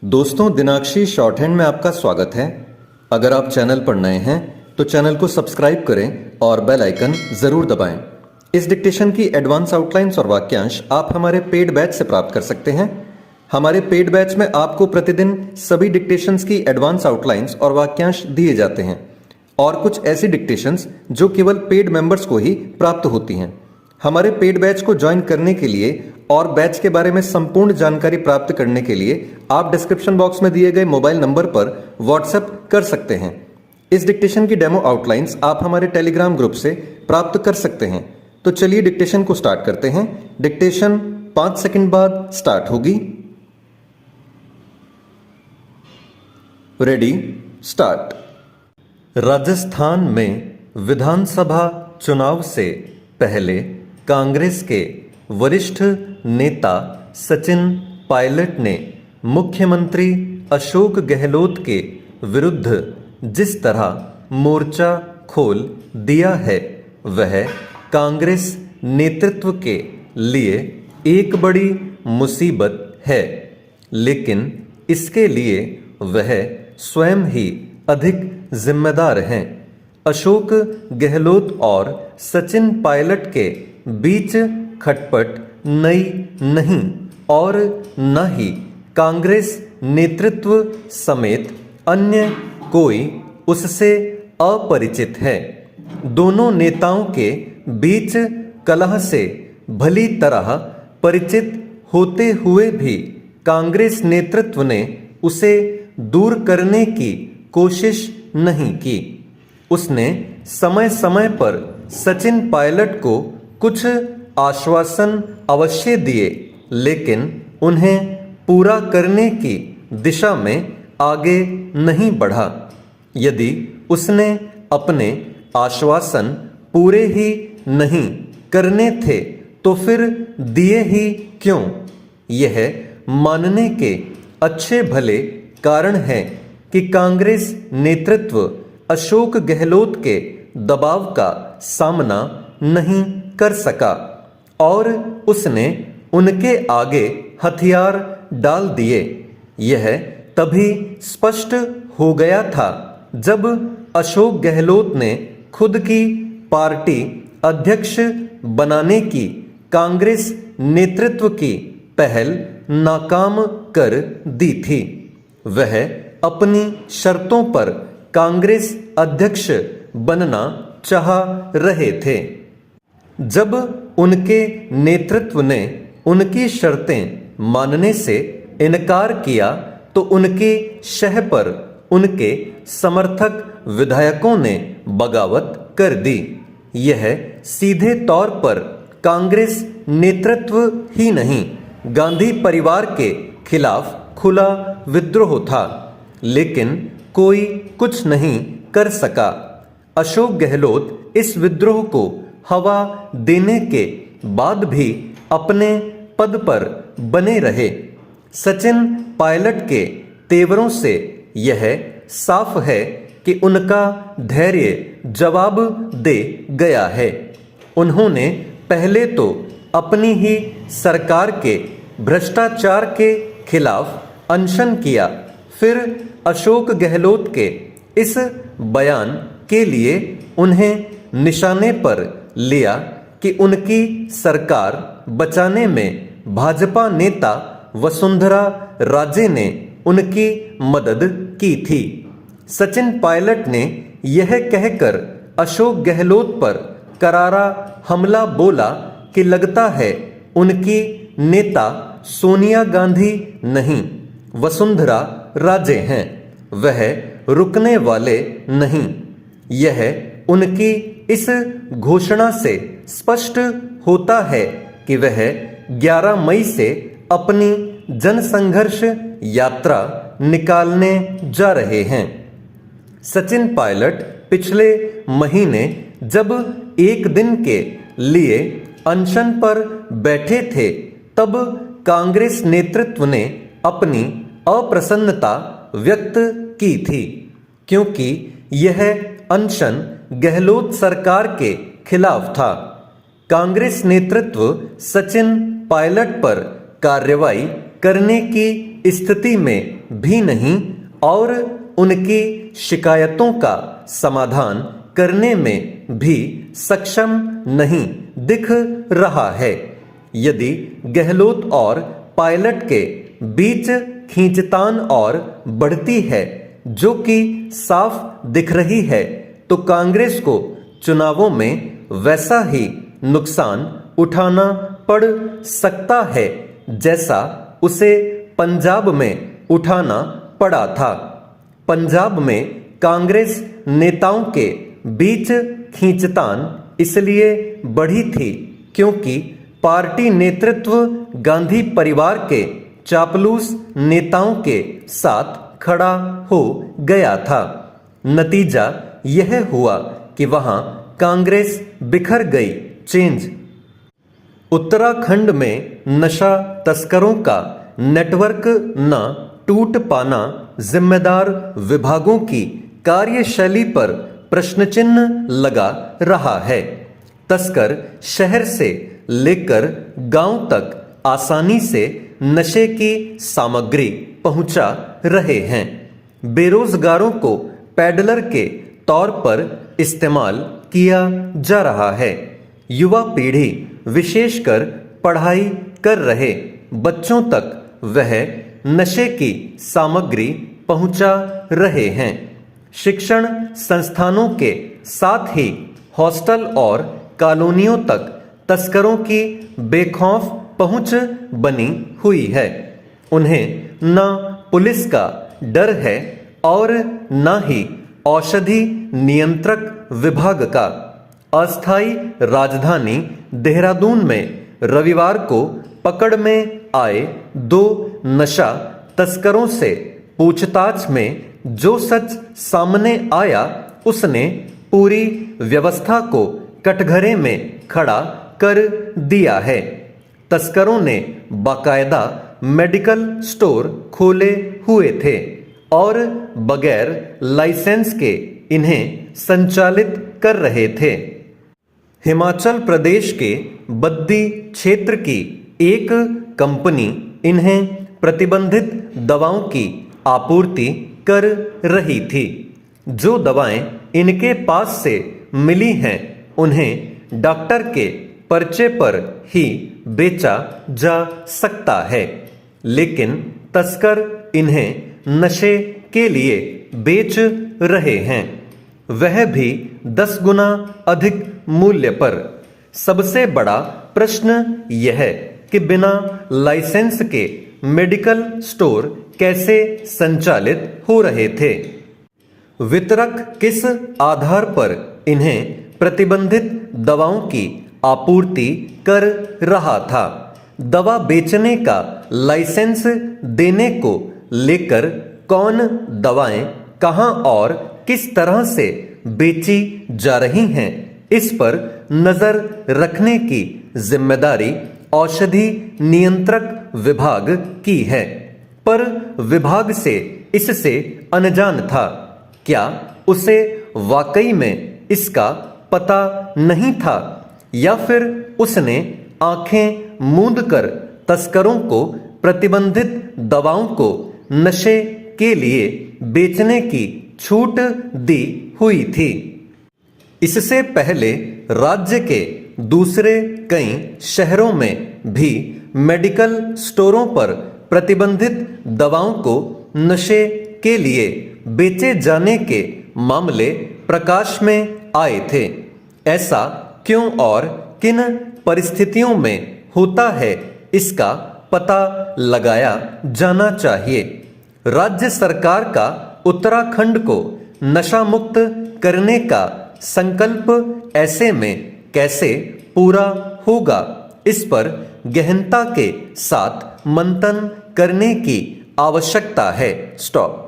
दोस्तों, दिनाक्षी short hand में आपका स्वागत है। अगर आप चैनल पर नए हैं तो चैनल को सब्सक्राइब करें और बेल आइकन जरूर दबाएं। इस डिक्टेशन की एडवांस आउटलाइंस और वाक्यांश आप हमारे पेड बैच से प्राप्त कर सकते हैं। हमारे पेड बैच में आपको प्रतिदिन सभी डिक्टेशंस की एडवांस आउटलाइंस और वाक्यांश दिए जाते हैं और कुछ ऐसी डिक्टेशंस जो केवल पेड मेंबर्स को ही प्राप्त होती हैं। हमारे पेड बैच को ज्वाइन करने के लिए और बैच के बारे में संपूर्ण जानकारी प्राप्त करने के लिए आप डिस्क्रिप्शन बॉक्स में दिए गए मोबाइल नंबर पर व्हाट्सएप कर सकते हैं। इस डिक्टेशन की डेमो आउटलाइंस आप हमारे टेलीग्राम ग्रुप से प्राप्त कर सकते हैं। तो चलिए डिक्टेशन को स्टार्ट करते हैं। डिक्टेशन 5 सेकंड बाद स्टार्ट होगी। Ready, start. राजस्थान में विधानसभा चुनाव से पहले कांग्रेस के वरिष्ठ नेता सचिन पायलट ने मुख्यमंत्री अशोक गहलोत के विरुद्ध जिस तरह मोर्चा खोल दिया है वह कांग्रेस नेतृत्व के लिए एक बड़ी मुसीबत है, लेकिन इसके लिए वह स्वयं ही अधिक जिम्मेदार हैं। अशोक गहलोत और सचिन पायलट के बीच खटपट नई नहीं और न ही कांग्रेस नेतृत्व समेत अन्य कोई उससे अपरिचित है। दोनों नेताओं के बीच कलह से भली तरह परिचित होते हुए भी कांग्रेस नेतृत्व ने उसे दूर करने की कोशिश नहीं की। उसने समय समय पर सचिन पायलट को कुछ आश्वासन अवश्य दिए, लेकिन उन्हें पूरा करने की दिशा में आगे नहीं बढ़ा। यदि उसने अपने आश्वासन पूरे ही नहीं करने थे तो फिर दिए ही क्यों? यह मानने के अच्छे भले कारण है कि कांग्रेस नेतृत्व अशोक गहलोत के दबाव का सामना नहीं कर सका और उसने उनके आगे हथियार डाल दिए। यह तभी स्पष्ट हो गया था जब अशोक गहलोत ने खुद की पार्टी अध्यक्ष बनाने की कांग्रेस नेतृत्व की पहल नाकाम कर दी थी। वह अपनी शर्तों पर कांग्रेस अध्यक्ष बनना चाह रहे थे। जब उनके नेतृत्व ने उनकी शर्तें मानने से इनकार किया तो उनके शह पर उनके समर्थक विधायकों ने बगावत कर दी। यह सीधे तौर पर कांग्रेस नेतृत्व ही नहीं, गांधी परिवार के खिलाफ खुला विद्रोह था, लेकिन कोई कुछ नहीं कर सका। अशोक गहलोत इस विद्रोह को हवा देने के बाद भी अपने पद पर बने रहे। सचिन पायलट के तेवरों से यह साफ है कि उनका धैर्य जवाब दे गया है। उन्होंने पहले तो अपनी ही सरकार के भ्रष्टाचार के खिलाफ अनशन किया, फिर अशोक गहलोत के इस बयान के लिए उन्हें निशाने पर लिया कि उनकी सरकार बचाने में भाजपा नेता वसुंधरा राजे ने उनकी मदद की थी। सचिन पायलट ने यह कहकर अशोक गहलोत पर करारा हमला बोला कि लगता है उनकी नेता सोनिया गांधी नहीं, वसुंधरा राजे हैं। वह रुकने वाले नहीं। यह उनकी इस घोषणा से स्पष्ट होता है कि वह 11 मई से अपनी जनसंघर्ष यात्रा निकालने जा रहे हैं। सचिन पायलट पिछले महीने जब एक दिन के लिए अनशन पर बैठे थे तब कांग्रेस नेतृत्व ने अपनी अप्रसन्नता व्यक्त की थी, क्योंकि यह अनशन गहलोत सरकार के खिलाफ था। कांग्रेस नेतृत्व सचिन पायलट पर कार्रवाई करने की स्थिति में भी नहीं और उनकी शिकायतों का समाधान करने में भी सक्षम नहीं दिख रहा है। यदि गहलोत और पायलट के बीच खींचतान और बढ़ती है, जो कि साफ दिख रही है, तो कांग्रेस को चुनावों में वैसा ही नुकसान उठाना पड़ सकता है जैसा उसे पंजाब में उठाना पड़ा था। पंजाब में कांग्रेस नेताओं के बीच खींचतान इसलिए बढ़ी थी क्योंकि पार्टी नेतृत्व गांधी परिवार के चापलूस नेताओं के साथ खड़ा हो गया था। नतीजा यह हुआ कि वहां कांग्रेस बिखर गई। चेंज। उत्तराखंड में नशा तस्करों का नेटवर्क न टूट पाना जिम्मेदार विभागों की कार्यशैली पर प्रश्नचिन्ह लगा रहा है। तस्कर शहर से लेकर गांव तक आसानी से नशे की सामग्री पहुंचा रहे हैं। बेरोजगारों को पैडलर के तौर पर इस्तेमाल किया जा रहा है। युवा पीढ़ी विशेषकर पढ़ाई कर रहे बच्चों तक वह नशे की सामग्री पहुंचा रहे हैं। शिक्षण संस्थानों के साथ ही हॉस्टल और कॉलोनियों तक तस्करों की बेखौफ पहुंच बनी हुई है। उन्हें न पुलिस का डर है और न ही औषधि नियंत्रक विभाग का। अस्थायी राजधानी देहरादून में रविवार को पकड़ में आए 2 नशा तस्करों से पूछताछ में जो सच सामने आया, उसने पूरी व्यवस्था को कटघरे में खड़ा कर दिया है। तस्करों ने बाकायदा मेडिकल स्टोर खोले हुए थे और बगैर लाइसेंस के इन्हें संचालित कर रहे थे। हिमाचल प्रदेश के बद्दी क्षेत्र की एक कंपनी इन्हें प्रतिबंधित दवाओं की आपूर्ति कर रही थी। जो दवाएं इनके पास से मिली हैं, उन्हें डॉक्टर के पर्चे पर ही बेचा जा सकता है, लेकिन तस्कर इन्हें नशे के लिए बेच रहे हैं, वह भी 10 गुना अधिक मूल्य पर। सबसे बड़ा प्रश्न यह है कि बिना लाइसेंस के मेडिकल स्टोर कैसे संचालित हो रहे थे? वितरक किस आधार पर इन्हें प्रतिबंधित दवाओं की आपूर्ति कर रहा था? दवा बेचने का लाइसेंस देने को लेकर कौन दवाएं कहां और किस तरह से बेची जा रही हैं, इस पर नजर रखने की जिम्मेदारी औषधि नियंत्रक विभाग की है। पर विभाग से इससे अनजान था। क्या उसे वाकई में इसका पता नहीं था, या फिर उसने आंखें मूंद कर तस्करों को प्रतिबंधित दवाओं को नशे के लिए बेचने की छूट दी हुई थी? इससे पहले राज्य के दूसरे कई शहरों में भी मेडिकल स्टोरों पर प्रतिबंधित दवाओं को नशे के लिए बेचे जाने के मामले प्रकाश में आए थे। ऐसा क्यों और किन परिस्थितियों में होता है, इसका पता लगाया जाना चाहिए। राज्य सरकार का उत्तराखंड को नशा मुक्त करने का संकल्प ऐसे में कैसे पूरा होगा, इस पर गहनता के साथ मंथन करने की आवश्यकता है। स्टॉप।